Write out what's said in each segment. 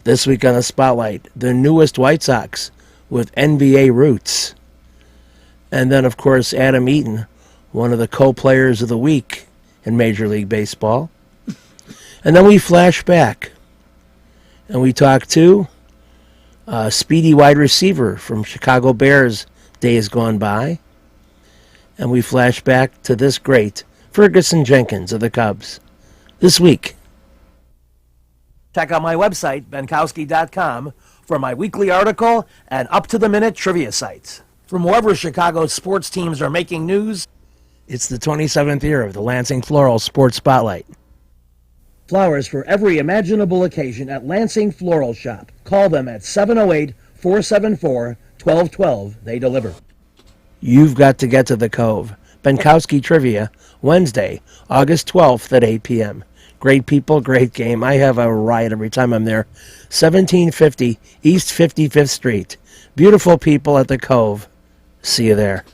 This week on the Spotlight, the newest White Sox with NBA roots. And then, of course, Adam Eaton, one of the co-players of the week in Major League Baseball. And then we flash back and we talk to a speedy wide receiver from Chicago Bears days gone by. And we flash back to this great Ferguson Jenkins of the Cubs this week. Check out my website, benkowski.com, for my weekly article and up-to-the-minute trivia sites. From wherever Chicago's sports teams are making news, it's the 27th year of the Lansing Floral Sports Spotlight. Flowers for every imaginable occasion at Lansing Floral Shop. Call them at 708-474-1212. They deliver. You've got to get to the Cove. Benkowski Trivia, Wednesday, August 12th at 8 p.m. Great people, great game. I have a riot every time I'm there. 1750 East 55th Street. Beautiful people at the Cove. See you there.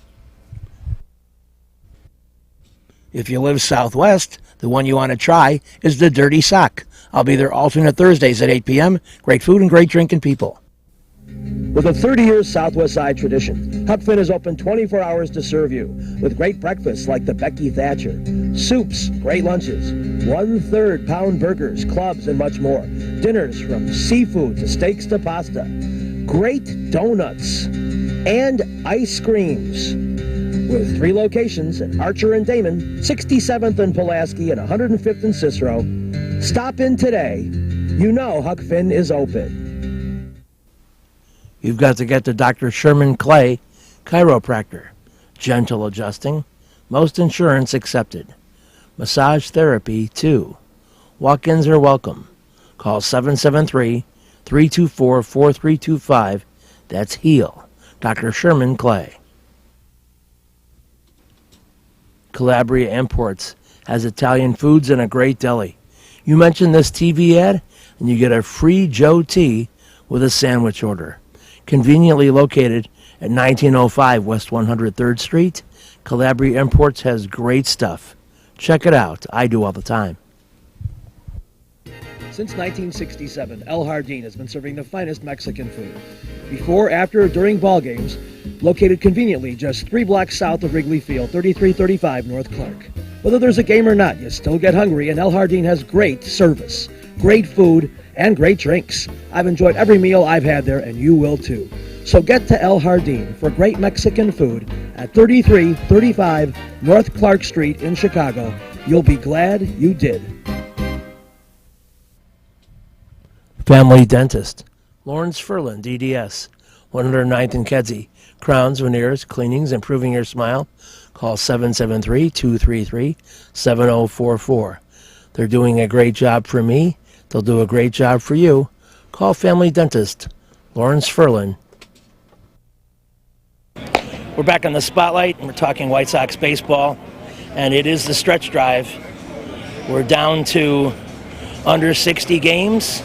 If you live southwest, the one you want to try is the Dirty Sock. I'll be there alternate Thursdays at 8 p.m. Great food and great drinking people. With a 30-year Southwest Side tradition, Huck Finn is open 24 hours to serve you with great breakfasts like the Becky Thatcher, soups, great lunches, 1/3 pound burgers, clubs, and much more. Dinners from seafood to steaks to pasta, great donuts, and ice creams. With 3 locations at Archer and Damon, 67th and Pulaski, and 105th and Cicero. Stop in today. You know Huck Finn is open. You've got to get to Dr. Sherman Clay, chiropractor. Gentle adjusting. Most insurance accepted. Massage therapy, too. Walk-ins are welcome. Call 773-324-4325. That's HEAL. Dr. Sherman Clay. Calabria Imports has Italian foods and a great deli. You mention this TV ad, and you get a free Joe tea with a sandwich order. Conveniently located at 1905 West 103rd Street, Calabria Imports has great stuff. Check it out. I do all the time. Since 1967, El Jardín has been serving the finest Mexican food. Before, after, or during ball games, located conveniently just 3 blocks south of Wrigley Field, 3335 North Clark. Whether there's a game or not, you still get hungry, and El Jardín has great service, great food, and great drinks. I've enjoyed every meal I've had there, and you will too. So get to El Jardín for great Mexican food at 3335 North Clark Street in Chicago. You'll be glad you did. Family Dentist. Lawrence Ferlin, DDS, 109th and Kedzie. Crowns, veneers, cleanings, improving your smile. Call 773-233-7044. They're doing a great job for me. They'll do a great job for you. Call Family Dentist, Lawrence Ferlin. We're back on the Spotlight, and we're talking White Sox baseball, and it is the stretch drive. We're down to under 60 games,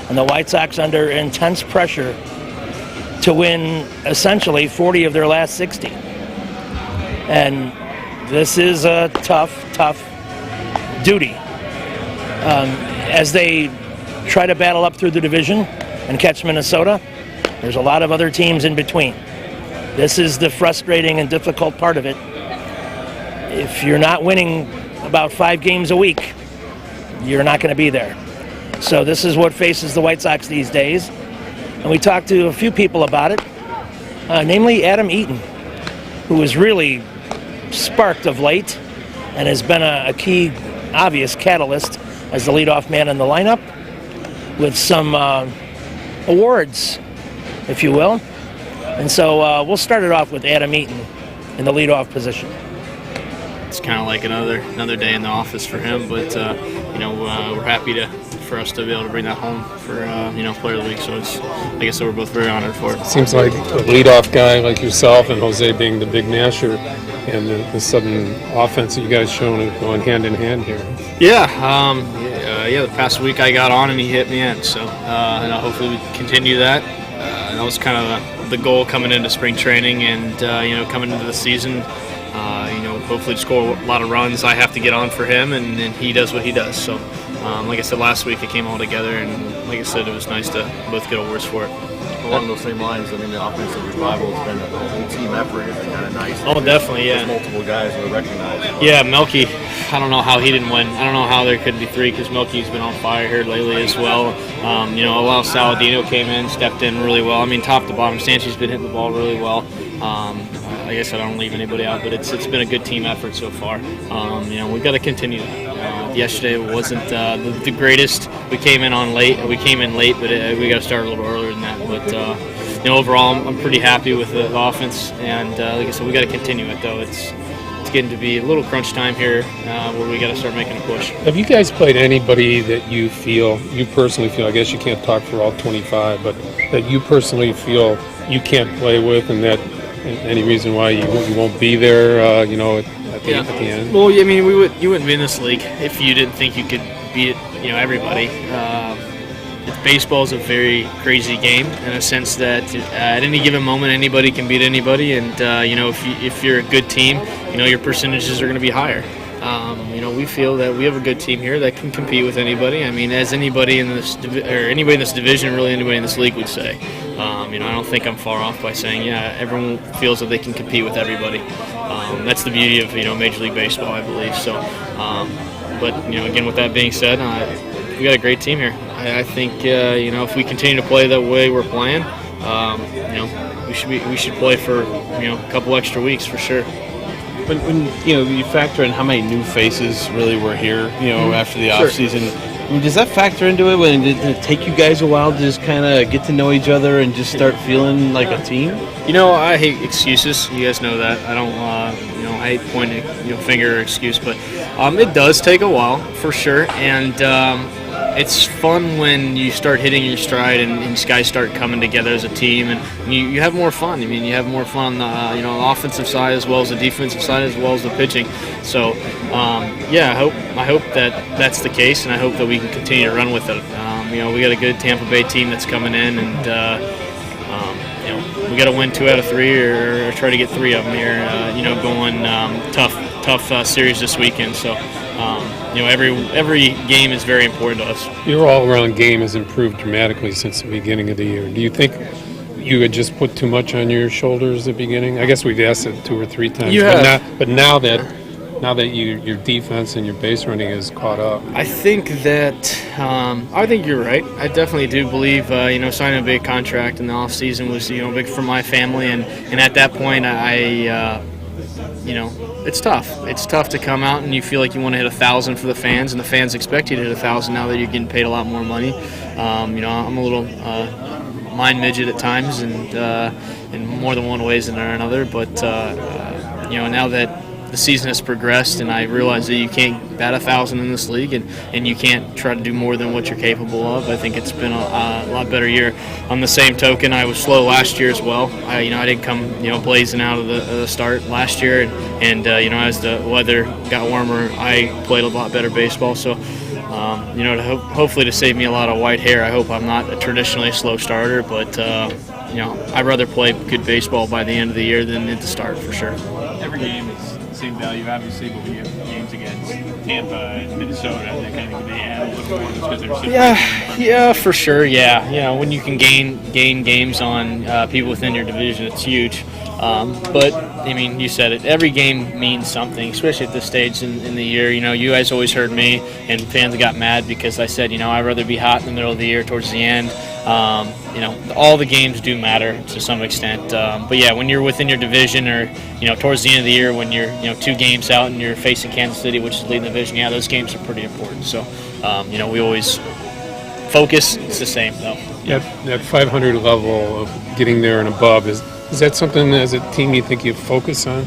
and the White Sox under intense pressure to win essentially 40 of their last 60. And this is a tough duty. As they try to battle up through the division and catch Minnesota, there's a lot of other teams in between. This is the frustrating and difficult part of it. If you're not winning about 5 games a week, you're not going to be there. So this is what faces the White Sox these days. And we talked to a few people about it, namely Adam Eaton, who was really sparked of late and has been a key, obvious catalyst as the leadoff man in the lineup with some awards, if you will. And so we'll start it off with Adam Eaton in the leadoff position. It's kind of like another day in the office for him, but we're happy for us to be able to bring that home for Player of the Week. So I guess we're both very honored for it. Seems like a leadoff guy like yourself and Jose being the big masher, and the sudden offense that you guys shown are going hand in hand here. Yeah. The past week I got on and he hit me in. So hopefully we continue that. That was kind of the goal coming into spring training and coming into the season. Hopefully to score a lot of runs. I have to get on for him, and he does what he does. So like I said last week, it came all together, and like I said, it was nice to both get awards for it. Along those same lines, I mean, the offensive revival has been a whole team effort. It's been kind of nice. Oh, definitely, yeah. There's multiple guys who are recognized. Yeah, Melky, I don't know how he didn't win. I don't know how there couldn't be 3 because Melky's been on fire here lately as well. Alao Saladino came in, stepped in really well. I mean, top to bottom, Sanchi's been hitting the ball really well. I guess I don't leave anybody out, but it's been a good team effort so far. We've got to continue that. Yesterday wasn't the greatest. We came in late, but we got to start a little earlier than that. But overall, I'm pretty happy with the offense, and like I said, we got to continue it though. It's getting to be a little crunch time here where we got to start making a push. Have you guys played anybody that you personally feel, I guess you can't talk for all 25, but that you personally feel you can't play with, and that any reason why you won't be there, at the end? Well, I mean, you wouldn't be in this league if you didn't think you could beat everybody. Baseball is a very crazy game in a sense that at any given moment anybody can beat anybody, and if you're a good team, your percentages are going to be higher. We feel that we have a good team here that can compete with anybody. I mean, as anybody in this anybody in this division, really anybody in this league would say. I don't think I'm far off by saying, everyone feels that they can compete with everybody. That's the beauty of Major League Baseball, I believe. So, but again, with that being said, we got a great team here. I think if we continue to play that way we're playing, we should play for a couple extra weeks for sure. When you factor in how many new faces really were here, after the off season, I mean, does that factor into it? When did it take you guys a while to just kind of get to know each other and just start feeling like a team? I hate excuses. You guys know that. I don't, I hate pointing finger or excuse, but it does take a while for sure, and it's fun when you start hitting your stride and guys start coming together as a team, and you have more fun. I mean, you have more fun on the offensive side as well as the defensive side as well as the pitching. So, I hope that that's the case, and I hope that we can continue to run with it. We got a good Tampa Bay team that's coming in, and we got to win 2 out of 3 or try to get 3 of them here. Going tough series this weekend. So. Every game is very important to us. Your all-around game has improved dramatically since the beginning of the year. Do you think you had just put too much on your shoulders at the beginning? I guess we've asked it 2 or 3 times. You have. But now that your defense and your base running is caught up, I think you're right. I definitely do believe signing a big contract in the off season was big for my family, and at that point it's tough. It's tough to come out and you feel like you want to hit 1,000 for the fans, and the fans expect you to hit 1,000 now that you're getting paid a lot more money. I'm a little mind midget at times, and in more than one ways than another. But now that the season has progressed, and I realize that you can't bat 1,000 in this league, and you can't try to do more than what you're capable of. I think it's been a lot better year. On the same token, I was slow last year as well. I didn't come blazing out of the start last year, and as the weather got warmer, I played a lot better baseball. So hopefully to save me a lot of white hair, I hope I'm not a traditionally slow starter, but I'd rather play good baseball by the end of the year than at the start for sure. Every game is the same value, obviously, but when you have games against Tampa and Minnesota, that kind of they add a little more just because they're so Yeah, for sure. Yeah, when you can gain games on people within your division, it's huge. But I mean, you said it. Every game means something, especially at this stage in the year. You guys always heard me, and fans got mad because I said, I'd rather be hot in the middle of the year towards the end. All the games do matter to some extent. But yeah, when you're within your division, or towards the end of the year, when you're 2 games out and you're facing Kansas City, which is leading the division, those games are pretty important. So we always focus. It's the same though. Yeah, that 500 level of getting there and above is that something as a team you think you focus on?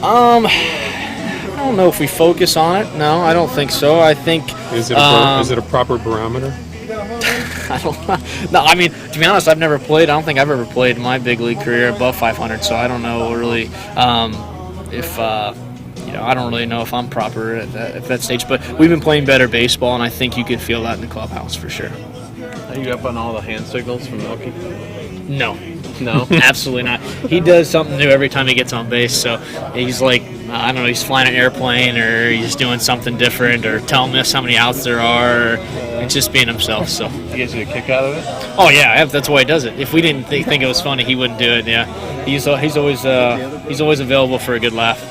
I don't know if we focus on it. No, I don't think so. I think is it a proper barometer? I don't. No, I mean, to be honest, I've never played. I don't think I've ever played my big league career above 500. So I don't know really if I don't really know if I'm proper at that stage. But we've been playing better baseball, and I think you could feel that in the clubhouse for sure. Are you up on all the hand signals from Milky? No, No. Absolutely not. He does something new every time he gets on base. So he's like, I don't know, he's flying an airplane or he's doing something different or telling us how many outs there are. It's just being himself. So. You guys get a kick out of it? Oh yeah, that's why he does it. If we didn't think it was funny, he wouldn't do it. Yeah, he's always available for a good laugh.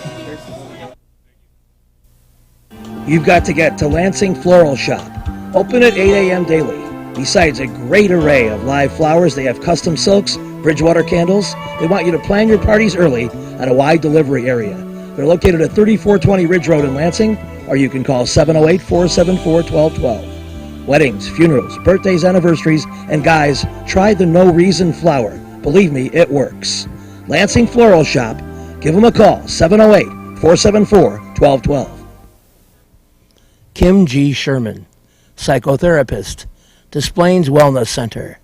You've got to get to Lansing Floral Shop. Open at 8 a.m. daily. Besides a great array of live flowers, they have custom silks, Bridgewater candles. They want you to plan your parties early at a wide delivery area. They're located at 3420 Ridge Road in Lansing, or you can call 708-474-1212. Weddings, funerals, birthdays, anniversaries, and guys, try the No Reason flower. Believe me, it works. Lansing Floral Shop. Give them a call, 708-474-1212. Kim G. Sherman, psychotherapist, Des Plaines Wellness Center.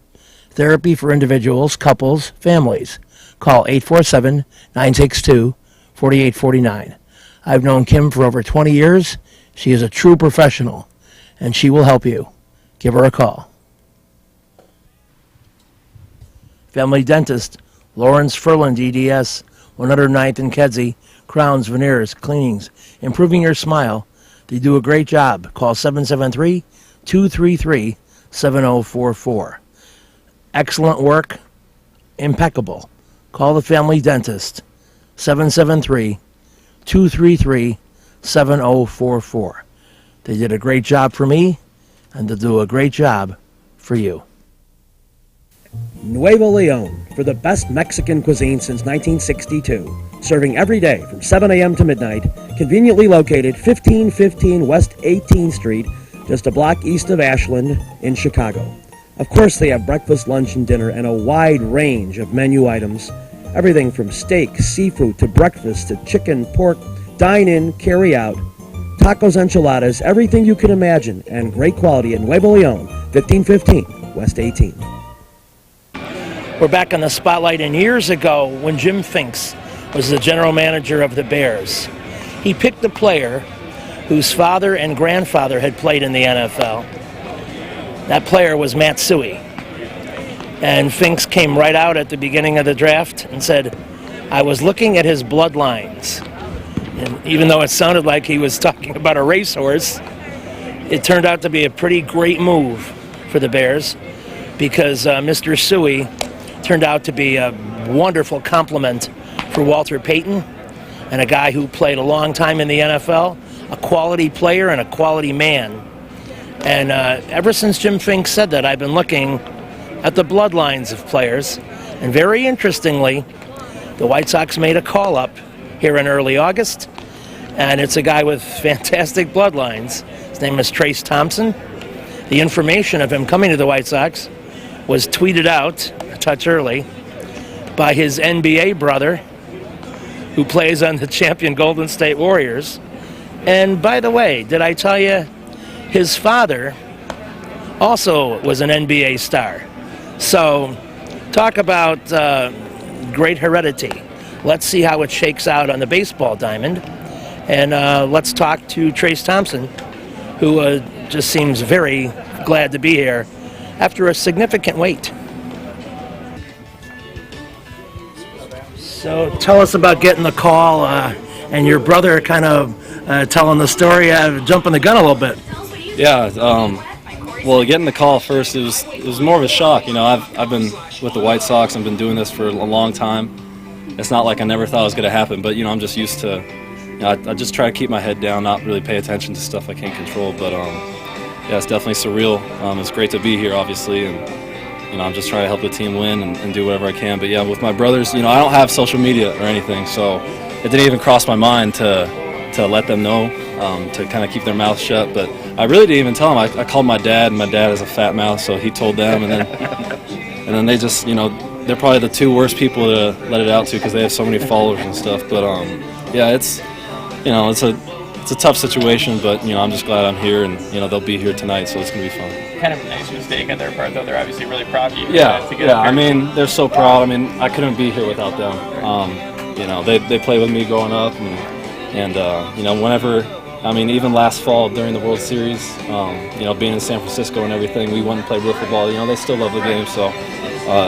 Therapy for individuals, couples, families. Call 847-962-4849. I've known Kim for over 20 years. She is a true professional, and she will help you. Give her a call. Family Dentist, Lawrence Furland EDS, 109th and Kedzie, crowns, veneers, cleanings, improving your smile. They do a great job. Call 773-233-7044. Excellent work, impeccable. Call the Family Dentist, 773-233-7044. They did a great job for me, and they'll do a great job for you. Nuevo Leon, for the best Mexican cuisine since 1962. Serving every day from 7 a.m. to midnight. Conveniently located 1515 West 18th Street, just a block east of Ashland in Chicago. Of course, they have breakfast, lunch, and dinner, and a wide range of menu items. Everything from steak, seafood, to breakfast, to chicken, pork, dine-in, carry-out, tacos, enchiladas, everything you can imagine, and great quality at Nuevo Leon, 1515 West 18th. We're back on the spotlight, and years ago, when Jim Finks was the general manager of the Bears, he picked a player whose father and grandfather had played in the NFL. That player was Matsui. And Finks came right out at the beginning of the draft and said, I was looking at his bloodlines. And even though it sounded like he was talking about a racehorse, it turned out to be a pretty great move for the Bears because Mr. Suey turned out to be a wonderful compliment for Walter Payton and a guy who played a long time in the NFL, a quality player and a quality man. And ever since Jim Finks said that, I've been looking at the bloodlines of players. And very interestingly, the White Sox made a call-up here in early August, and it's a guy with fantastic bloodlines. His name is Trace Thompson. The information of him coming to the White Sox was tweeted out a touch early by his NBA brother, who plays on the champion Golden State Warriors. And by the way, did I tell you, his father also was an NBA star. So talk about great heredity. Let's see how it shakes out on the baseball diamond. And let's talk to Trace Thompson, who just seems very glad to be here after a significant wait. So tell us about getting the call and your brother kind of telling the story, jumping the gun a little bit. Yeah, well, getting the call first, it was more of a shock. You know, I've been with the White Sox. I've been doing this for a long time. It's not like I never thought it was going to happen, but, you know, I'm just used to, you know, I just try to keep my head down, not really pay attention to stuff I can't control. But, yeah, it's definitely surreal. It's great to be here, obviously, and, you know, I'm just trying to help the team win and do whatever I can. But, yeah, with my brothers, you know, I don't have social media or anything, so it didn't even cross my mind to let them know, to kind of keep their mouths shut. But I really didn't even tell them. I called my dad, and my dad has a fat mouth, so he told them, and then they just, you know, they're probably the two worst people to let it out to because they have so many followers and stuff. But yeah, it's, you know, it's a tough situation, but, you know, I'm just glad I'm here, and, you know, they'll be here tonight, so it's gonna be fun. Kind of a nice mistake on their part, though. They're obviously really proud of you. Yeah. I mean, they're so proud. I mean, I couldn't be here without them. You know, they played with me growing up, and you know, whenever I mean, even last fall during the World Series, you know, being in San Francisco and everything, we went and played wiffle ball. You know, they still love the game, so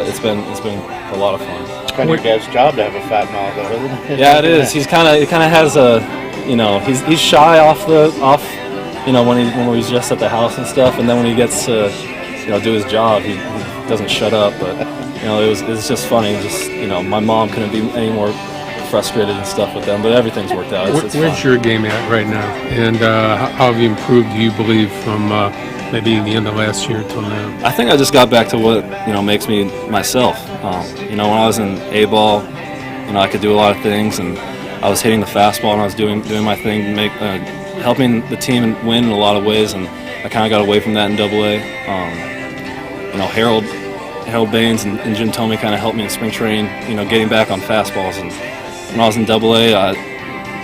it's been a lot of fun. It's kind of your dad's job to have a fat mouth, though, isn't it? Yeah, it is. He kind of has a, you know, he's shy off, you know, when he's just at the house and stuff, and then when he gets to, you know, do his job, he doesn't shut up. But you know, it was just funny. Just, you know, my mom couldn't be any more frustrated and stuff with them, but everything's worked out. It's Where's fun. your game at right now? And how have you improved, do you believe, from maybe the end of last year till now? I think I just got back to what, you know, makes me myself. You know, when I was in A-ball, you know, I could do a lot of things, and I was hitting the fastball, and I was doing my thing, helping the team win in a lot of ways, and I kind of got away from that in Double-A. You know, Harold Baines and Jim Thome kind of helped me in spring training, you know, getting back on fastballs. And when I was in Double-A,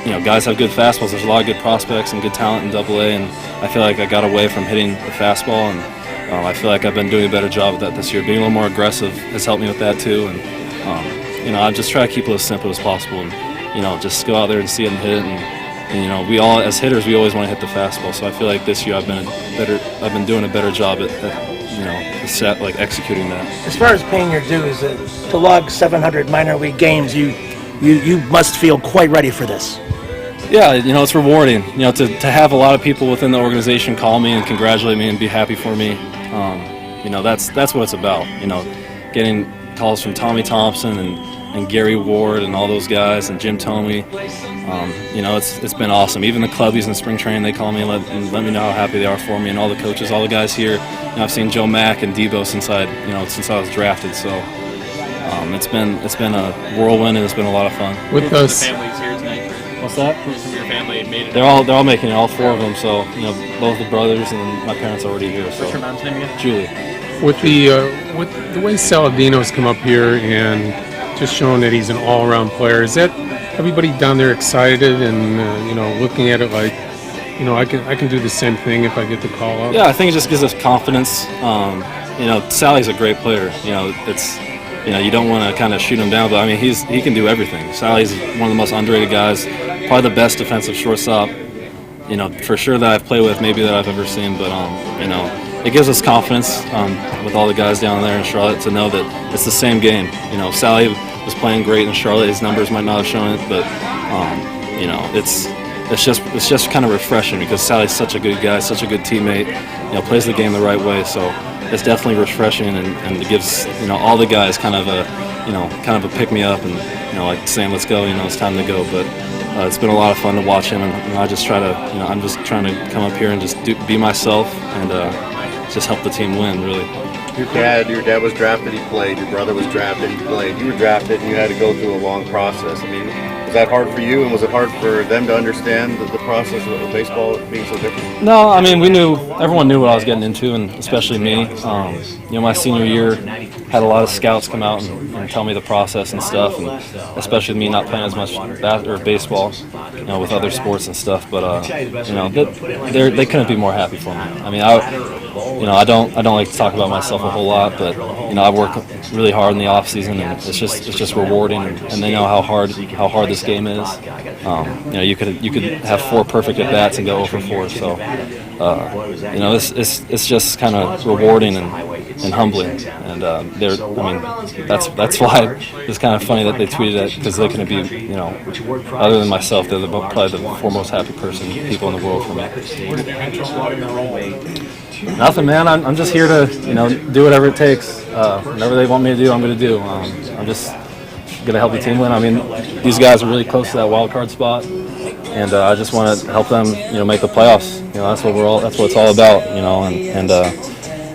you know, guys have good fastballs. There's a lot of good prospects and good talent in Double-A, and I feel like I got away from hitting the fastball, and I feel like I've been doing a better job of that this year. Being a little more aggressive has helped me with that too, and you know, I just try to keep it as simple as possible, and you know, just go out there and see it and hit it. And you know, we all, as hitters, we always want to hit the fastball. So I feel like this year I've been doing a better job at you know, like executing that. As far as paying your dues, to log 700 minor league games, you must feel quite ready for this. Yeah, you know, it's rewarding. You know, to have a lot of people within the organization call me and congratulate me and be happy for me. You know, that's what it's about. You know, getting calls from Tommy Thompson and Gary Ward and all those guys and Jim Thome. You know, it's been awesome. Even the clubbies in spring training, they call me and let me know how happy they are for me, and all the coaches, all the guys here. You know, I've seen Joe Mack and Debo since I was drafted. So it's been a whirlwind, and it's been a lot of fun. With us, Families here tonight. What's that? Who's from your family made it? They're all making it, all four of them. So you know, both the brothers and my parents are already here. So What's your mom's name again? Julie. with the way Saladino's come up here and just showing that he's an all-around player, is that everybody down there excited and you know, looking at it like, you know, I can do the same thing if I get the call up? Yeah, I think it just gives us confidence. You know, Sally's a great player. You know, you know, you don't want to kind of shoot him down, but I mean, he can do everything. Sally's one of the most underrated guys, probably the best defensive shortstop, you know, for sure that I've played with, maybe that I've ever seen. But you know, it gives us confidence with all the guys down there in Charlotte to know that it's the same game. You know, Sally was playing great in Charlotte. His numbers might not have shown it, but you know, it's just kind of refreshing because Sally's such a good guy, such a good teammate. You know, plays the game the right way. So it's definitely refreshing, and it gives, you know, all the guys kind of a pick me up, and you know, like saying, let's go. You know, it's time to go. But it's been a lot of fun to watch him, and I just try to, you know, I'm just trying to come up here and just be myself and just help the team win, really. Your dad was drafted, he played. Your brother was drafted, he played. You were drafted, and you had to go through a long process. I mean, was that hard for you, and was it hard for them to understand the process of baseball being so different? No, I mean, everyone knew what I was getting into, and especially me. You know, my senior year had a lot of scouts come out and tell me the process and stuff, and especially me not playing as much baseball, you know, with other sports and stuff. But you know, they couldn't be more happy for me. I mean, I don't like to talk about myself a whole lot, but you know, I work really hard in the off season, and it's just rewarding, and they know how hard this game is. You know, you could have 4 perfect at bats and go 0 for 4. So you know, it's just kind of rewarding and humbling, and that's why it's kind of funny that they tweeted it, because they couldn't be, you know, other than myself, they're probably the foremost happy people in the world for me. Nothing, man. I'm just here to, you know, do whatever it takes. Whatever they want me to do, I'm going to do. I'm just going to help the team win. I mean, these guys are really close to that wild card spot, and I just want to help them, you know, make the playoffs. You know, that's what it's all about. You know, and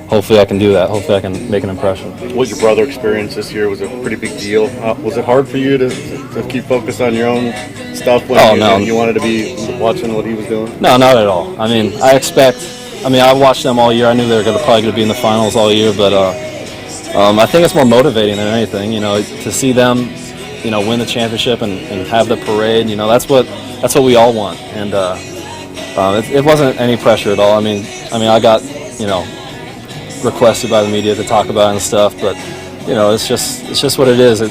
hopefully I can do that. Hopefully I can make an impression. What your brother experienced this year was a pretty big deal. Was it hard for you to keep focused on your own stuff when you wanted to be watching what he was doing? No, not at all. I mean, I watched them all year. I knew they were probably going to be in the finals all year, but I think it's more motivating than anything. You know, to see them, you know, win the championship and have the parade. You know, that's what we all want. And it wasn't any pressure at all. I mean, I got, you know, requested by the media to talk about it and stuff, but you know, it's just what it is.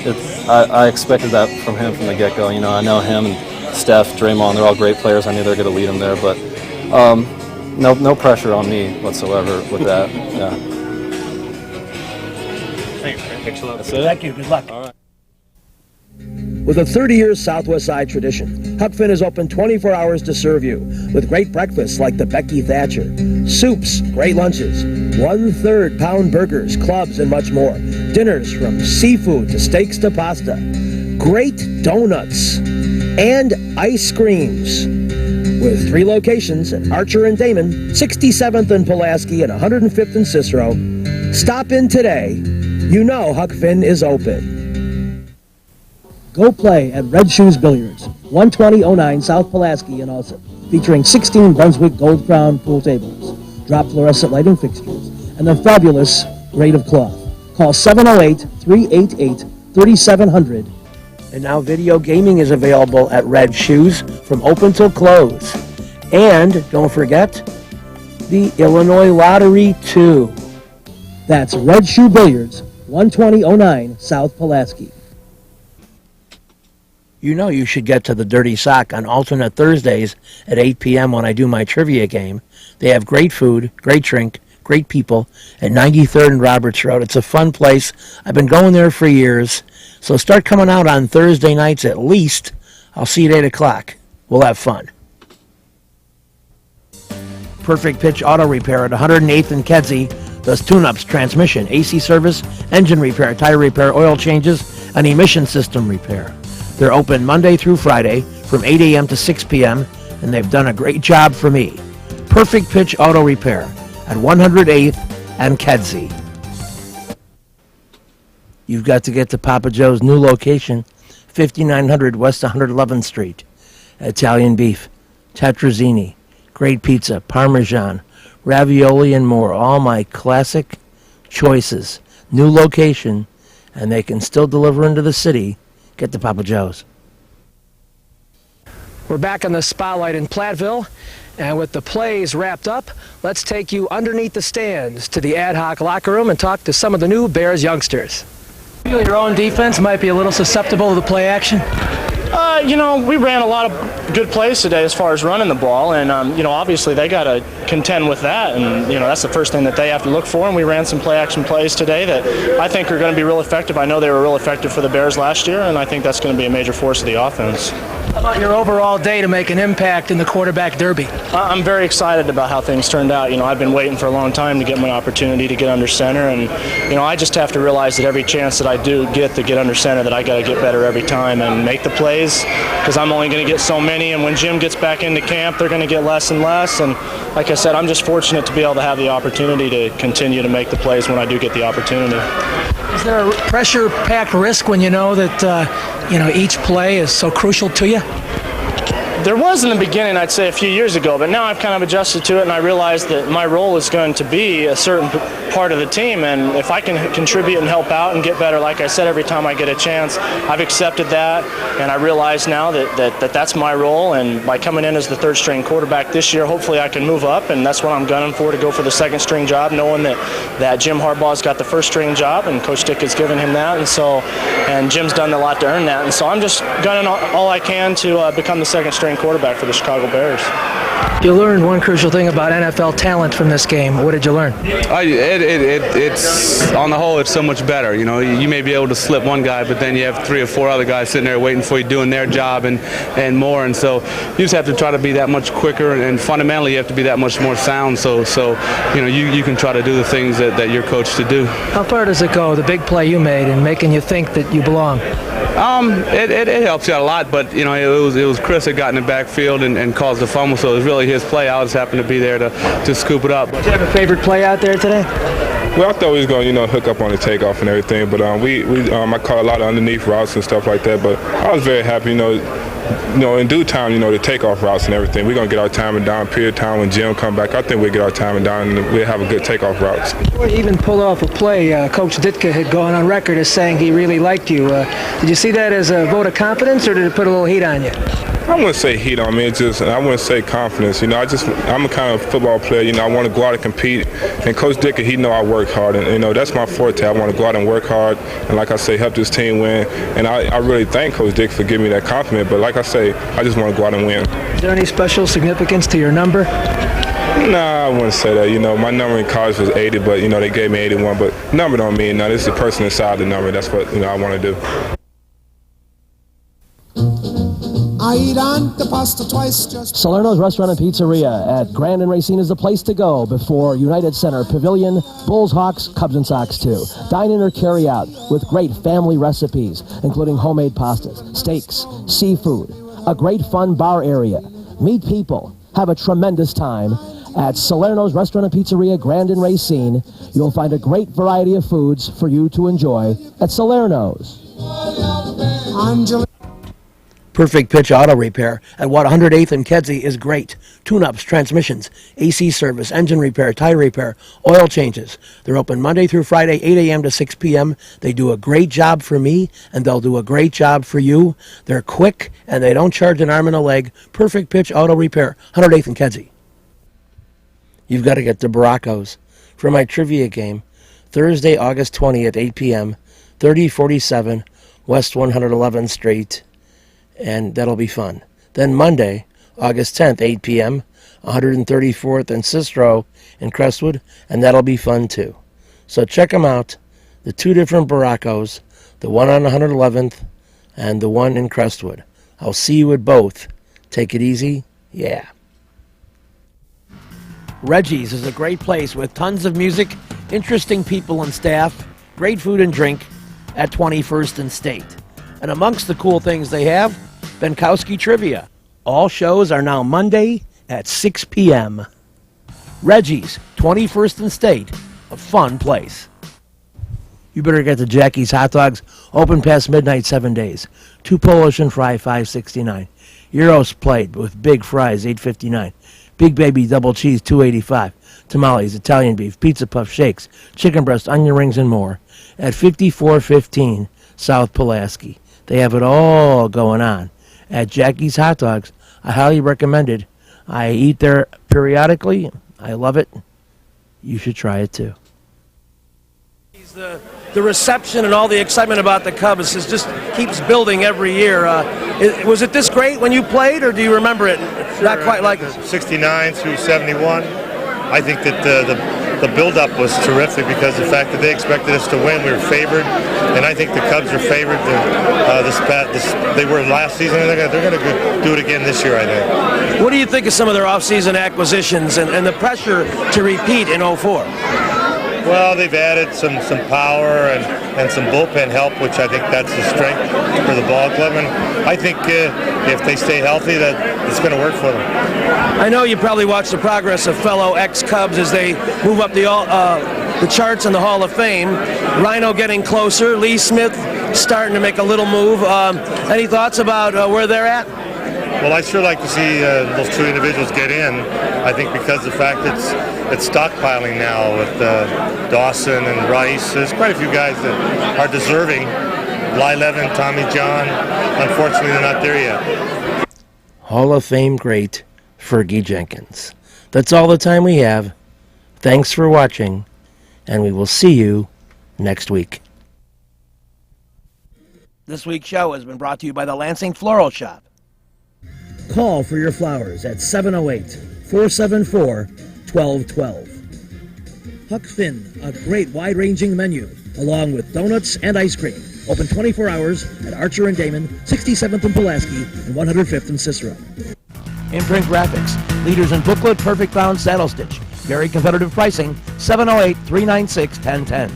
I expected that from him from the get-go. You know, I know him, and Steph, Draymond, they're all great players. I knew they were going to lead them there, but no pressure on me whatsoever with that. Yeah. Thanks a lot. That's it. Thank you. Good luck. All right. With a 30-year Southwest Side tradition, Huck Finn is open 24 hours to serve you with great breakfasts like the Becky Thatcher, soups, great lunches, 1/3 pound burgers, clubs, and much more. Dinners from seafood to steaks to pasta, great donuts, and ice creams. With 3 locations at Archer and Damon, 67th and Pulaski, and 105th and Cicero. Stop in today. You know Huck Finn is open. Go play at Red Shoes Billiards, 12009 South Pulaski in Alsip, featuring 16 Brunswick Gold Crown pool tables, drop fluorescent lighting fixtures, and a fabulous grade of cloth. Call 708-388-3700. And now video gaming is available at Red Shoes from open till close. And don't forget, the Illinois Lottery too. That's Red Shoe Billiards, 12009 South Pulaski. You know you should get to the Dirty Sock on alternate Thursdays at 8 p.m. when I do my trivia game. They have great food, great drink, great people at 93rd and Roberts Road. It's a fun place. I've been going there for years. So start coming out on Thursday nights at least. I'll see you at 8 o'clock. We'll have fun. Perfect Pitch Auto Repair at 108th and Kedzie does tune-ups, transmission, AC service, engine repair, tire repair, oil changes, and emission system repair. They're open Monday through Friday from 8 a.m. to 6 p.m., and they've done a great job for me. Perfect Pitch Auto Repair at 108th and Kedzie. You've got to get to Papa Joe's new location, 5900 West 111th Street. Italian beef, tetrazzini, great pizza, Parmesan, ravioli, and more. All my classic choices. New location, and they can still deliver into the city. Get to Papa Joe's. We're back on the spotlight in Platteville, and with the plays wrapped up, let's take you underneath the stands to the ad hoc locker room and talk to some of the new Bears youngsters. You feel your own defense might be a little susceptible to the play action? We ran a lot of good plays today as far as running the ball, and, obviously they got to contend with that, and, that's the first thing that they have to look for, and we ran some play-action plays today that I think are going to be real effective. I know they were real effective for the Bears last year, and I think that's going to be a major force of the offense. How about your overall day to make an impact in the quarterback derby? I'm very excited about how things turned out. I've been waiting for a long time to get my opportunity to get under center, and, I just have to realize that every chance that I do get to get under center that I got to get better every time and make the plays, because I'm only going to get so many, and when Jim gets back into camp, they're going to get less and less, and like I said, I'm just fortunate to be able to have the opportunity to continue to make the plays when I do get the opportunity. Is there a pressure-packed risk when you know that, each play is so crucial to you? There was in the beginning, I'd say a few years ago, but now I've kind of adjusted to it, and I realize that my role is going to be a certain part of the team, and if I can contribute and help out and get better, like I said, every time I get a chance, I've accepted that, and I realize now that that's my role, and by coming in as the third-string quarterback this year, hopefully I can move up, and that's what I'm gunning for, to go for the second-string job, knowing that Jim Harbaugh's got the first-string job, and Coach Dick has given him that, and Jim's done a lot to earn that, and so I'm just gunning all I can to become the second-string quarterback for the Chicago Bears. You learned one crucial thing about NFL talent from this game. What did you learn? It's on the whole, it's so much better. You may be able to slip one guy, but then you have 3 or 4 other guys sitting there waiting for you, doing their job and more. And so you just have to try to be that much quicker, and fundamentally you have to be that much more sound. So you can try to do the things that you're coached to do. How far does it go, the big play you made, and making you think that you belong? It helps you out a lot, but it was Chris that got in the backfield and caused the fumble, so it was really his play. I just happened to be there to scoop it up. Did you have a favorite play out there today? Well, I thought we was going to, hook up on the takeoff and everything, but I caught a lot of underneath routes and stuff like that. But I was very happy, in due time, the takeoff routes and everything. We're going to get our timing down, period of time when Jim come back. I think we'll get our timing down and we'll have a good takeoff routes. Before you even pulled off a play, Coach Ditka had gone on record as saying he really liked you. Did you see that as a vote of confidence, or did it put a little heat on you? I wouldn't say heat on me. It's just, I wouldn't say confidence. I'm a kind of football player. I want to go out and compete. And Coach Dick, he know I work hard. And, that's my forte. I want to go out and work hard. And like I say, help this team win. And I really thank Coach Dick for giving me that compliment. But like I say, I just want to go out and win. Is there any special significance to your number? Nah, I wouldn't say that. My number in college was 80, but, they gave me 81. But number don't mean nothing. It's the person inside the number. That's what, I want to do. I eat antipasta twice just... Salerno's Restaurant and Pizzeria at Grand and Racine is the place to go before United Center Pavilion, Bulls, Hawks, Cubs, and Sox too. Dine in or carry out with great family recipes, including homemade pastas, steaks, seafood, a great fun bar area. Meet people. Have a tremendous time. At Salerno's Restaurant and Pizzeria, Grand and Racine, you'll find a great variety of foods for you to enjoy at Salerno's. Perfect Pitch Auto Repair at 108th and Kedzie is great. Tune-ups, transmissions, AC service, engine repair, tire repair, oil changes. They're open Monday through Friday, 8 a.m. to 6 p.m. They do a great job for me, and they'll do a great job for you. They're quick, and they don't charge an arm and a leg. Perfect Pitch Auto Repair, 108th and Kedzie. You've got to get to Baracos for my trivia game. Thursday, August 20th, 8 p.m., 3047 West 111th Street. And that'll be fun. Then Monday, August 10th, 8 p.m., 134th and Cicero in Crestwood, and that'll be fun too. So check them out, the two different Baracos, the one on 111th and the one in Crestwood. I'll see you at both. Take it easy. Yeah. Reggie's is a great place with tons of music, interesting people and staff, great food and drink at 21st and State. And amongst the cool things they have, Benkowski Trivia. All shows are now Monday at 6 p.m. Reggie's, 21st and State, a fun place. You better get to Jackie's Hot Dogs, open past midnight 7 days. 2 Polish and fry, $5.69. Gyros plate with big fries, $8.59. Big Baby double cheese, $2.85. Tamales, Italian beef, pizza puff, shakes, chicken breast, onion rings, and more at 5415 South Pulaski. They have it all going on at Jackie's Hot Dogs. I highly recommend it. I eat there periodically. I love it. You should try it too. The reception and all the excitement about the Cubs just keeps building every year. Was it this great when you played, or do you remember it not quite like this? 69 through 71. I think that the build-up was terrific because the fact that they expected us to win, we were favored, and I think the Cubs are favored. They were last season, and they're going to do it again this year, I think. What do you think of some of their off-season acquisitions and the pressure to repeat in 04? Well, they've added some power and some bullpen help, which I think that's the strength for the ball club. And I think if they stay healthy, that it's going to work for them. I know you probably watched the progress of fellow ex-Cubs as they move up the charts in the Hall of Fame. Rhino getting closer, Lee Smith starting to make a little move. Any thoughts about where they're at? Well, I'd sure like to see those two individuals get in. I think because the fact it's stockpiling now with Dawson and Rice. There's quite a few guys that are deserving. Blyleven, Tommy John. Unfortunately, they're not there yet. Hall of Fame great Fergie Jenkins. That's all the time we have. Thanks for watching, and we will see you next week. This week's show has been brought to you by the Lansing Floral Shop. Call for your flowers at 708-474-1212. Huck Finn, a great wide-ranging menu, along with donuts and ice cream. Open 24 hours at Archer and Damon, 67th and Pulaski, and 105th and Cicero. Imprint Graphics, leaders in booklet, perfect bound saddle stitch. Very competitive pricing, 708-396-1010.